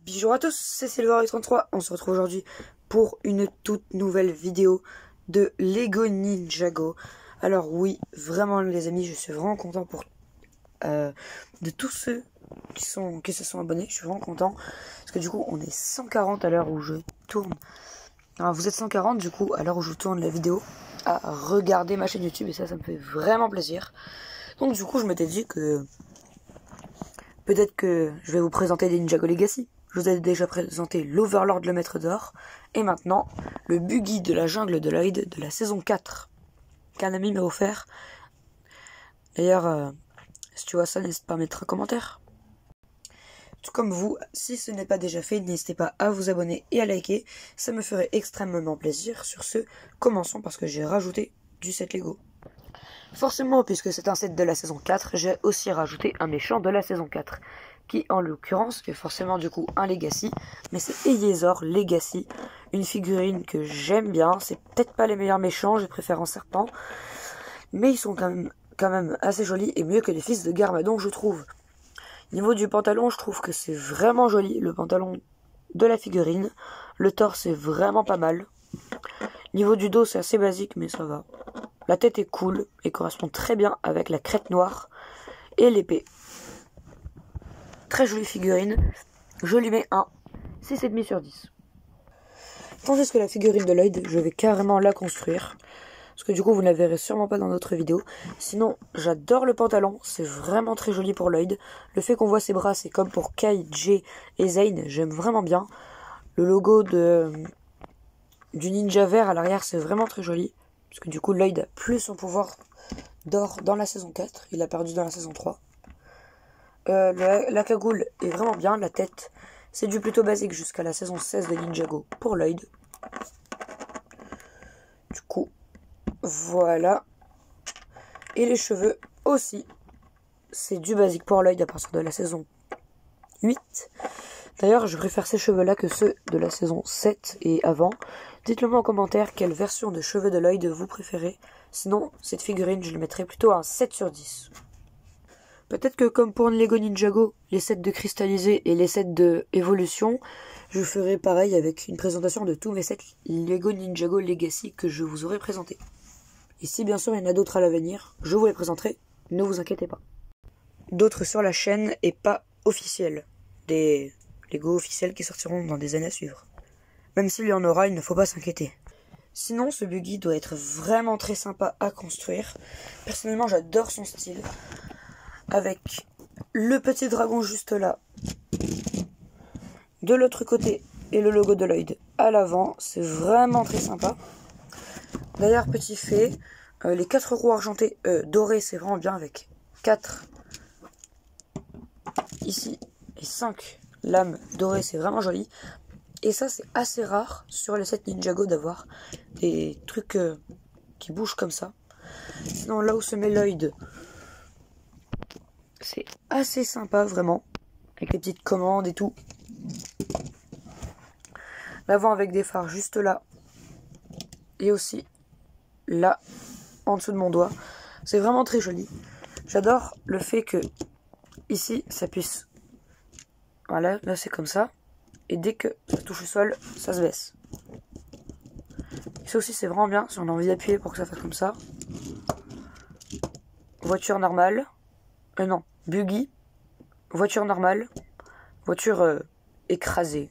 Bonjour à tous, c'est Silver33. On se retrouve aujourd'hui pour une toute nouvelle vidéo de Lego Ninjago. Alors oui, vraiment les amis, je suis vraiment content de tous ceux qui se sont abonnés. Je suis vraiment content parce que du coup on est 140 à l'heure où je tourne. Alors vous êtes 140 du coup à l'heure où je tourne la vidéo à regarder ma chaîne YouTube et ça me fait vraiment plaisir. Donc du coup je m'étais dit que peut-être que je vais vous présenter des Ninjago Legacy. Je vous ai déjà présenté l'Overlord, le maître d'or. Et maintenant, le Buggy de la jungle de Lloyd de la saison 4. Qu'un ami m'a offert. D'ailleurs, si tu vois ça, n'hésite pas à mettre un commentaire. Tout comme vous, si ce n'est pas déjà fait, n'hésitez pas à vous abonner et à liker. Ça me ferait extrêmement plaisir. Sur ce, commençons parce que j'ai rajouté du set Lego. Forcément, puisque c'est un set de la saison 4, j'ai aussi rajouté un méchant de la saison 4. Qui en l'occurrence est forcément du coup un Legacy, mais c'est Eyezor Legacy, une figurine que j'aime bien. C'est peut-être pas les meilleurs méchants, je préfère en serpent, mais ils sont quand même assez jolis et mieux que les fils de Garmadon, je trouve. Niveau du pantalon, je trouve que c'est vraiment joli, le pantalon de la figurine. Le torse est vraiment pas mal. Niveau du dos, c'est assez basique, mais ça va. La tête est cool et correspond très bien avec la crête noire et l'épée. Très jolie figurine, je lui mets un 6,5 sur 10. Tandis que la figurine de Lloyd, je vais carrément la construire. Parce que du coup, vous ne la verrez sûrement pas dans d'autres vidéos. Sinon, j'adore le pantalon, c'est vraiment très joli pour Lloyd. Le fait qu'on voit ses bras, c'est comme pour Kai, Jay et Zane, j'aime vraiment bien. Le logo du ninja vert à l'arrière, c'est vraiment très joli. Parce que du coup, Lloyd a plus son pouvoir d'or dans la saison 4, il a perdu dans la saison 3. La cagoule est vraiment bien, la tête c'est du plutôt basique jusqu'à la saison 16 de Ninjago pour Lloyd. Du coup, voilà. Et les cheveux aussi, c'est du basique pour Lloyd à partir de la saison 8. D'ailleurs, je préfère ces cheveux là que ceux de la saison 7 et avant. Dites-le moi en commentaire quelle version de cheveux de Lloyd vous préférez. Sinon, cette figurine, je le mettrais plutôt à un 7 sur 10. Peut-être que comme pour Lego Ninjago, les sets de cristallisé et les sets de évolution, je ferai pareil avec une présentation de tous mes sets Lego Ninjago Legacy que je vous aurai présenté. Et si bien sûr il y en a d'autres à l'avenir, je vous les présenterai, ne vous inquiétez pas. D'autres sur la chaîne et pas officiels. Des Lego officiels qui sortiront dans des années à suivre. Même s'il y en aura, il ne faut pas s'inquiéter. Sinon, ce buggy doit être vraiment très sympa à construire. Personnellement, j'adore son style. Avec le petit dragon juste là, de l'autre côté, et le logo de Lloyd à l'avant, c'est vraiment très sympa. D'ailleurs, petit fait, les 4 roues argentées dorées, c'est vraiment bien avec 4 ici et 5 lames dorées, c'est vraiment joli. Et ça, c'est assez rare sur les sets Ninjago d'avoir des trucs qui bougent comme ça. Sinon, là où se met Lloyd, c'est assez sympa vraiment, avec les petites commandes et tout. L'avant avec des phares juste là, et aussi là, en dessous de mon doigt. C'est vraiment très joli. J'adore le fait que ici, ça puisse... Voilà, là c'est comme ça. Et dès que ça touche le sol, ça se baisse. Et ça aussi c'est vraiment bien, si on a envie d'appuyer pour que ça fasse comme ça. Voiture normale. Non, buggy. Voiture normale. Voiture écrasée.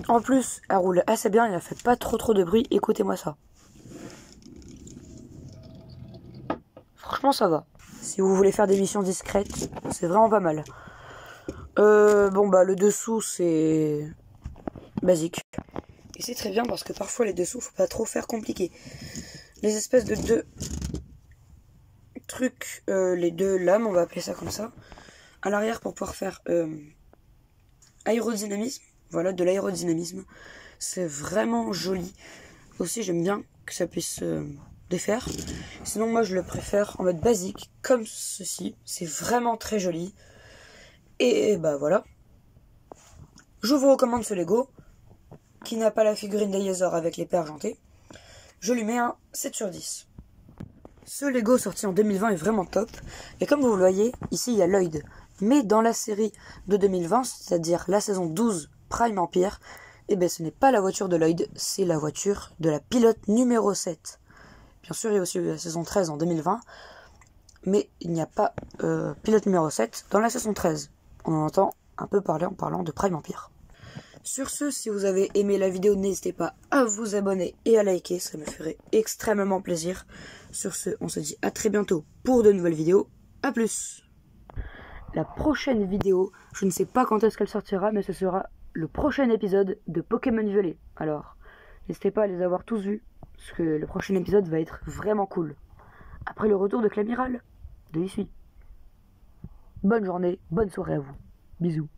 En plus, elle roule assez bien, elle ne fait pas trop de bruit. Écoutez-moi ça. Franchement, ça va. Si vous voulez faire des missions discrètes, c'est vraiment pas mal. Bon, bah, le dessous, c'est basique. Et c'est très bien parce que parfois, les dessous, faut pas trop faire compliqué. Les espèces de deux trucs, les deux lames, on va appeler ça comme ça, à l'arrière pour pouvoir faire aérodynamisme. Voilà, de l'aérodynamisme. C'est vraiment joli. Aussi, j'aime bien que ça puisse défaire. Sinon, moi, je le préfère en mode basique, comme ceci. C'est vraiment très joli. Et bah voilà. Je vous recommande ce Lego, qui n'a pas la figurine d'Eyezor avec l'épée argentée. Je lui mets un 7 sur 10. Ce Lego sorti en 2020 est vraiment top. Et comme vous le voyez, ici il y a Lloyd. Mais dans la série de 2020, c'est-à-dire la saison 12 Prime Empire, eh bien ce n'est pas la voiture de Lloyd, c'est la voiture de la pilote numéro 7. Bien sûr, il y a aussi eu la saison 13 en 2020, mais il n'y a pas pilote numéro 7 dans la saison 13. On en entend un peu parler en parlant de Prime Empire. Sur ce, si vous avez aimé la vidéo, n'hésitez pas à vous abonner et à liker, ça me ferait extrêmement plaisir. Sur ce, on se dit à très bientôt pour de nouvelles vidéos. À plus! La prochaine vidéo, je ne sais pas quand est-ce qu'elle sortira, mais ce sera le prochain épisode de Pokémon Violet. Alors, n'hésitez pas à les avoir tous vus, parce que le prochain épisode va être vraiment cool. Après le retour de Clamiral, de Issui. Bonne journée, bonne soirée à vous. Bisous.